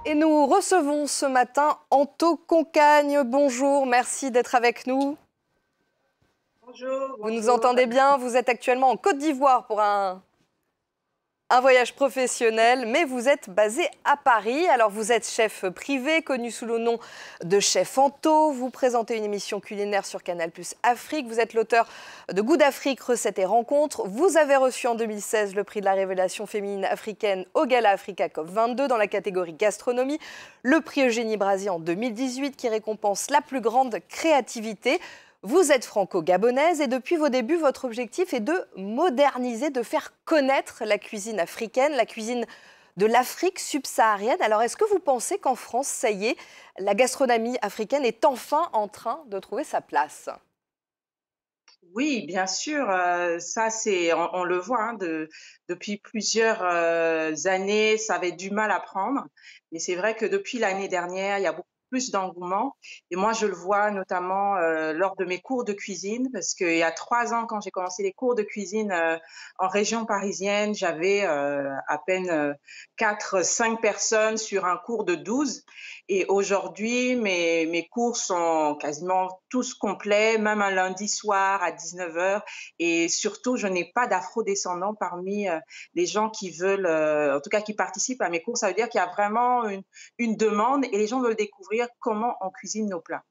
Et nous recevons ce matin Anto Concagne. Bonjour, merci d'être avec nous. Bonjour, Vous nous bonjour. entendez bien, vous êtes actuellement en Côte d'Ivoire pour un voyage professionnel, mais vous êtes basé à Paris. Alors vous êtes chef privé, connu sous le nom de Chef Anto. Vous présentez une émission culinaire sur Canal+ Afrique. Vous êtes l'auteur de Goût d'Afrique, recettes et rencontres. Vous avez reçu en 2016 le prix de la révélation féminine africaine au Gala Africa COP22 dans la catégorie gastronomie. Le prix Eugénie Brazier en 2018 qui récompense la plus grande créativité. Vous êtes franco-gabonaise et depuis vos débuts, votre objectif est de moderniser, de faire connaître la cuisine africaine, la cuisine de l'Afrique subsaharienne. Alors, est-ce que vous pensez qu'en France, ça y est, la gastronomie africaine est enfin en train de trouver sa place? Oui, bien sûr, ça c'est on le voit, hein, depuis plusieurs, années, ça avait du mal à prendre. Mais c'est vrai que depuis l'année dernière, il y a beaucoup plus d'engouement et moi je le vois notamment, lors de mes cours de cuisine parce qu'il y a 3 ans quand j'ai commencé les cours de cuisine, en région parisienne, j'avais, à peine, 4-5 personnes sur un cours de 12. Et aujourd'hui, mes cours sont quasiment tous complets, même un lundi soir à 19h. Et surtout, je n'ai pas d'afro-descendants parmi les gens qui veulent, en tout cas qui participent à mes cours. Ça veut dire qu'il y a vraiment une demande et les gens veulent découvrir comment on cuisine nos plats.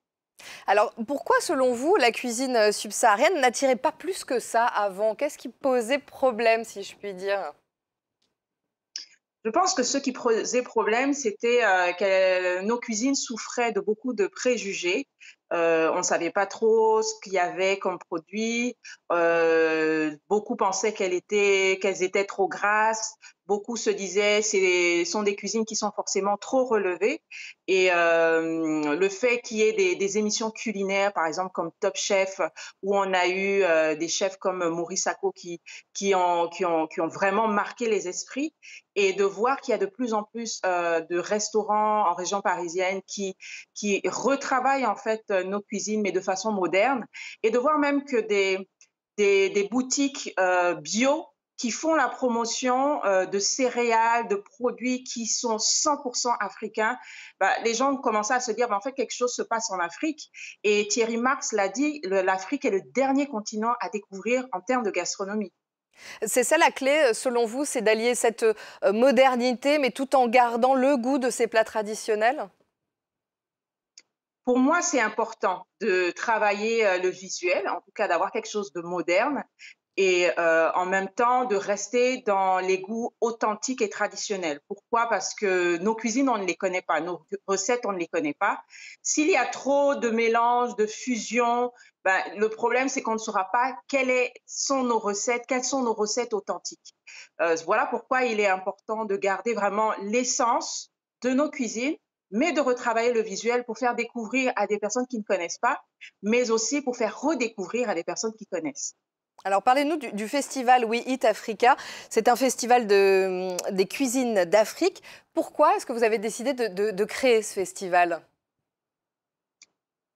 Alors, pourquoi, selon vous, la cuisine subsaharienne n'attirait pas plus que ça avant? Qu'est-ce qui posait problème, si je puis dire? Je pense que ce qui posait problème, c'était, que nos cuisines souffraient de beaucoup de préjugés. On ne savait pas trop ce qu'il y avait comme produit. Beaucoup pensaient qu'elles étaient trop grasses. Beaucoup se disaient: «Ce sont des cuisines qui sont forcément trop relevées» et le fait qu'il y ait des émissions culinaires, par exemple comme Top Chef, où on a eu, des chefs comme Maurice Sacco qui ont vraiment marqué les esprits et de voir qu'il y a de plus en plus, de restaurants en région parisienne qui retravaillent en fait, nos cuisines, mais de façon moderne et de voir même que des boutiques, bio qui font la promotion, de céréales, de produits qui sont 100 africains. Bah, les gens commençaient à se dire: «Bah, en fait, quelque chose se passe en Afrique» et Thierry Marx l'a dit, le l'Afrique est le dernier continent à découvrir en termes de gastronomie. C'est ça la clé, selon vous, c'est d'allier cette modernité, mais tout en gardant le goût de ces plats traditionnels? Pour moi, c'est important de travailler, le visuel, en tout cas d'avoir quelque chose de moderne et en même temps de rester dans les goûts authentiques et traditionnels. Pourquoi? Parce que nos cuisines, on ne les connaît pas, nos recettes, on ne les connaît pas. S'il y a trop de mélange, de fusion, ben, le problème, c'est qu'on ne saura pas quelles sont nos recettes authentiques. Voilà pourquoi il est important de garder vraiment l'essence de nos cuisines, mais de retravailler le visuel pour faire découvrir à des personnes qui ne connaissent pas, mais aussi pour faire redécouvrir à des personnes qui connaissent. Alors parlez-nous du festival We Eat Africa. C'est un festival des cuisines d'Afrique. Pourquoi est-ce que vous avez décidé de créer ce festival?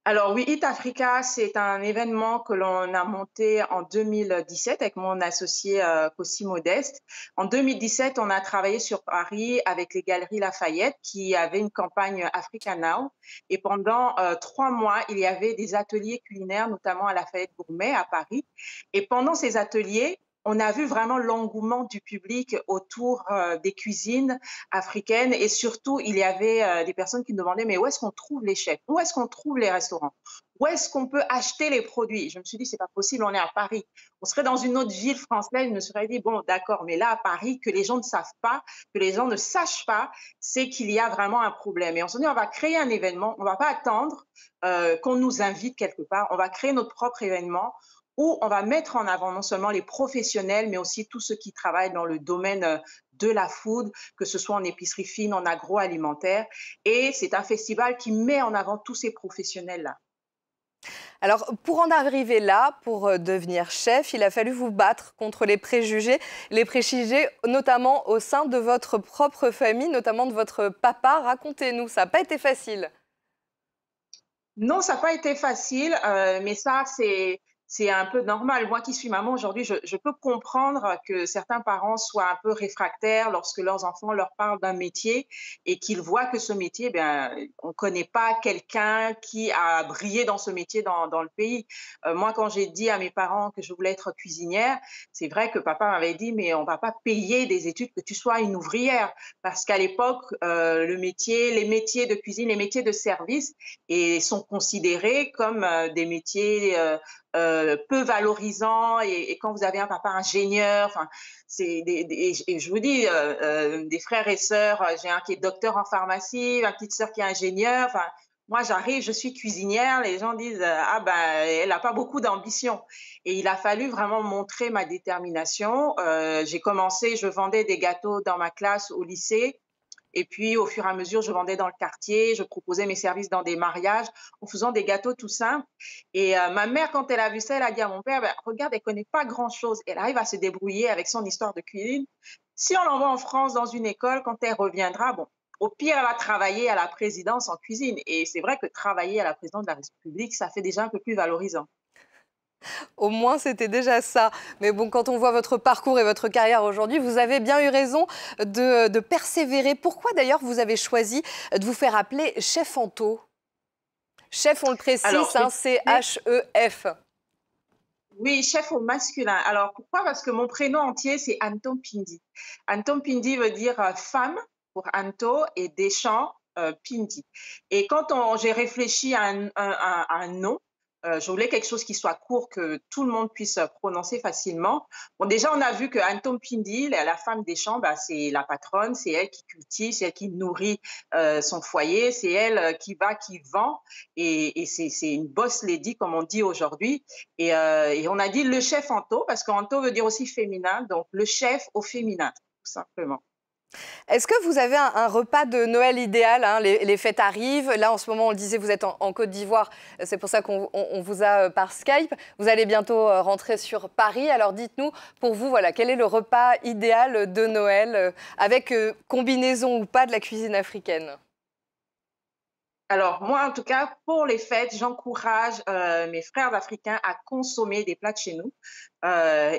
Alors We Eat Africa, c'est un événement que l'on a monté en 2017 avec mon associé Kossi Modeste. En 2017, on a travaillé sur Paris avec les Galeries Lafayette qui avaient une campagne Africa Now. Et pendant 3 mois, il y avait des ateliers culinaires, notamment à Lafayette Gourmet à Paris. Et pendant ces ateliers, on a vu vraiment l'engouement du public autour des cuisines africaines et surtout, il y avait des personnes qui me demandaient mais où est-ce qu'on trouve les chefs? Où est-ce qu'on trouve les restaurants? Où est-ce qu'on peut acheter les produits? Je me suis dit c'est pas possible, on est à Paris. On serait dans une autre ville française, je me serais dit bon d'accord, mais là à Paris, que les gens ne savent pas, que les gens ne sachent pas, c'est qu'il y a vraiment un problème. Et on s'est dit on va créer un événement, on va pas attendre qu'on nous invite quelque part, on va créer notre propre événement où on va mettre en avant non seulement les professionnels, mais aussi tous ceux qui travaillent dans le domaine de la food, que ce soit en épicerie fine, en agroalimentaire. Et c'est un festival qui met en avant tous ces professionnels-là. Alors pour en arriver là, pour devenir chef, il a fallu vous battre contre les préjugés notamment au sein de votre propre famille, notamment de votre papa. Racontez-nous, ça n'a pas été facile. Non, ça n'a pas été facile, mais ça, c'est un peu normal. Moi qui suis maman aujourd'hui, je peux comprendre que certains parents soient un peu réfractaires lorsque leurs enfants leur parlent d'un métier et qu'ils voient que ce métier, ben, on ne connaît pas quelqu'un qui a brillé dans ce métier dans le pays. Moi, quand j'ai dit à mes parents que je voulais être cuisinière, c'est vrai que papa m'avait dit, mais on ne va pas payer des études que tu sois une ouvrière. Parce qu'à l'époque, les métiers de cuisine, les métiers de service sont considérés comme des métiers peu valorisant et quand vous avez un papa ingénieur, enfin, et je vous dis, des frères et sœurs, j'ai un qui est docteur en pharmacie, ma petite sœur qui est ingénieure, enfin, moi j'arrive, je suis cuisinière, les gens disent, ah ben, elle n'a pas beaucoup d'ambition. Et il a fallu vraiment montrer ma détermination. J'ai commencé, je vendais des gâteaux dans ma classe au lycée. Et puis, au fur et à mesure, je vendais dans le quartier, je proposais mes services dans des mariages en faisant des gâteaux tout simples. Et ma mère, quand elle a vu ça, elle a dit à mon père, ben, regarde, elle ne connaît pas grand-chose. Elle arrive à se débrouiller avec son histoire de cuisine. Si on l'envoie en France dans une école, quand elle reviendra, bon, au pire, elle va travailler à la présidence en cuisine. Et c'est vrai que travailler à la présidence de la République, ça fait déjà un peu plus valorisant. Au moins, c'était déjà ça. Mais bon, quand on voit votre parcours et votre carrière aujourd'hui, vous avez bien eu raison de persévérer. Pourquoi d'ailleurs vous avez choisi de vous faire appeler chef Anto? Chef, on le précise, Alors, hein, C-H-E-F. oui, chef au masculin. Alors, pourquoi? Parce que mon prénom entier, c'est Anton Pindi. Anton Pindi veut dire femme pour Anto et Deschamps, Pindi. Et quand j'ai réfléchi à un nom, je voulais quelque chose qui soit court, que tout le monde puisse prononcer facilement. Bon, déjà, on a vu que Anton Pindi, la femme Deschamps, bah, c'est la patronne, c'est elle qui cultive, c'est elle qui nourrit son foyer, c'est elle qui vend, et c'est une boss lady, comme on dit aujourd'hui. Et on a dit le chef Anto, parce qu'Anto veut dire aussi féminin, donc le chef au féminin, tout simplement. Est-ce que vous avez un repas de Noël idéal, hein, les fêtes arrivent. Là, en ce moment, on le disait, vous êtes en Côte d'Ivoire. C'est pour ça qu'on vous a par Skype. Vous allez bientôt rentrer sur Paris. Alors, dites-nous, pour vous, voilà, quel est le repas idéal de Noël, avec combinaison ou pas de la cuisine africaine? Alors, moi, en tout cas, pour les fêtes, j'encourage mes frères africains à consommer des plats de chez nous.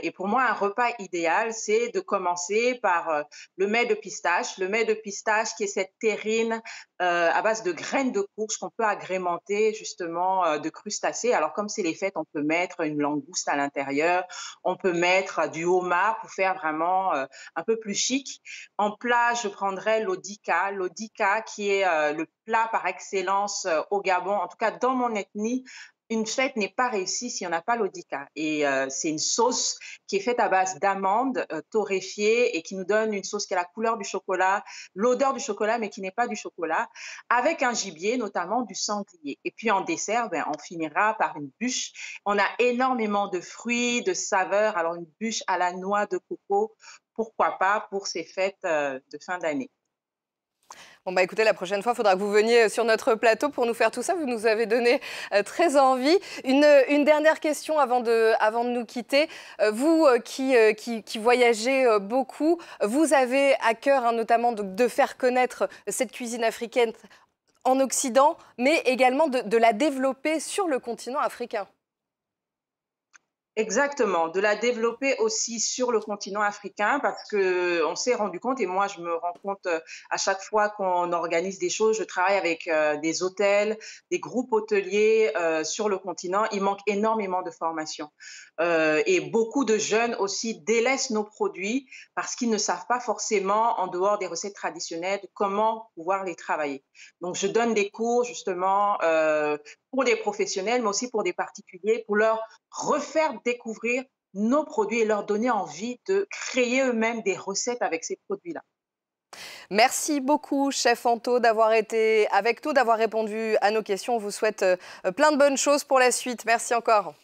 Et pour moi, un repas idéal, c'est de commencer par le mets de pistache. Le mets de pistache qui est cette terrine à base de graines de courge qu'on peut agrémenter justement de crustacés. Alors, comme c'est les fêtes, on peut mettre une langouste à l'intérieur, on peut mettre du homard pour faire vraiment un peu plus chic. En plat, je prendrais l'odika. L'odika qui est le plat par excellence au Gabon, en tout cas dans mon ethnie. Une fête n'est pas réussie si on n'a pas l'odika. Et c'est une sauce qui est faite à base d'amandes torréfiées et qui nous donne une sauce qui a la couleur du chocolat, l'odeur du chocolat, mais qui n'est pas du chocolat, avec un gibier, notamment du sanglier. Et puis en dessert, ben, on finira par une bûche. On a énormément de fruits, de saveurs. Alors une bûche à la noix de coco, pourquoi pas pour ces fêtes de fin d'année. Bon, bah écoutez, la prochaine fois, il faudra que vous veniez sur notre plateau pour nous faire tout ça. Vous nous avez donné très envie. Une dernière question avant de nous quitter. Vous qui voyagez beaucoup, vous avez à cœur hein, notamment de faire connaître cette cuisine africaine en Occident, mais également de la développer sur le continent africain. Exactement, de la développer aussi sur le continent africain parce que on s'est rendu compte et moi je me rends compte à chaque fois qu'on organise des choses, je travaille avec des hôtels, des groupes hôteliers sur le continent, il manque énormément de formation. Et beaucoup de jeunes aussi délaissent nos produits parce qu'ils ne savent pas forcément, en dehors des recettes traditionnelles, comment pouvoir les travailler. Donc je donne des cours justement pour des professionnels, mais aussi pour des particuliers, pour leur refaire découvrir nos produits et leur donner envie de créer eux-mêmes des recettes avec ces produits-là. Merci beaucoup, chef Anto, d'avoir été avec nous, d'avoir répondu à nos questions. On vous souhaite plein de bonnes choses pour la suite. Merci encore.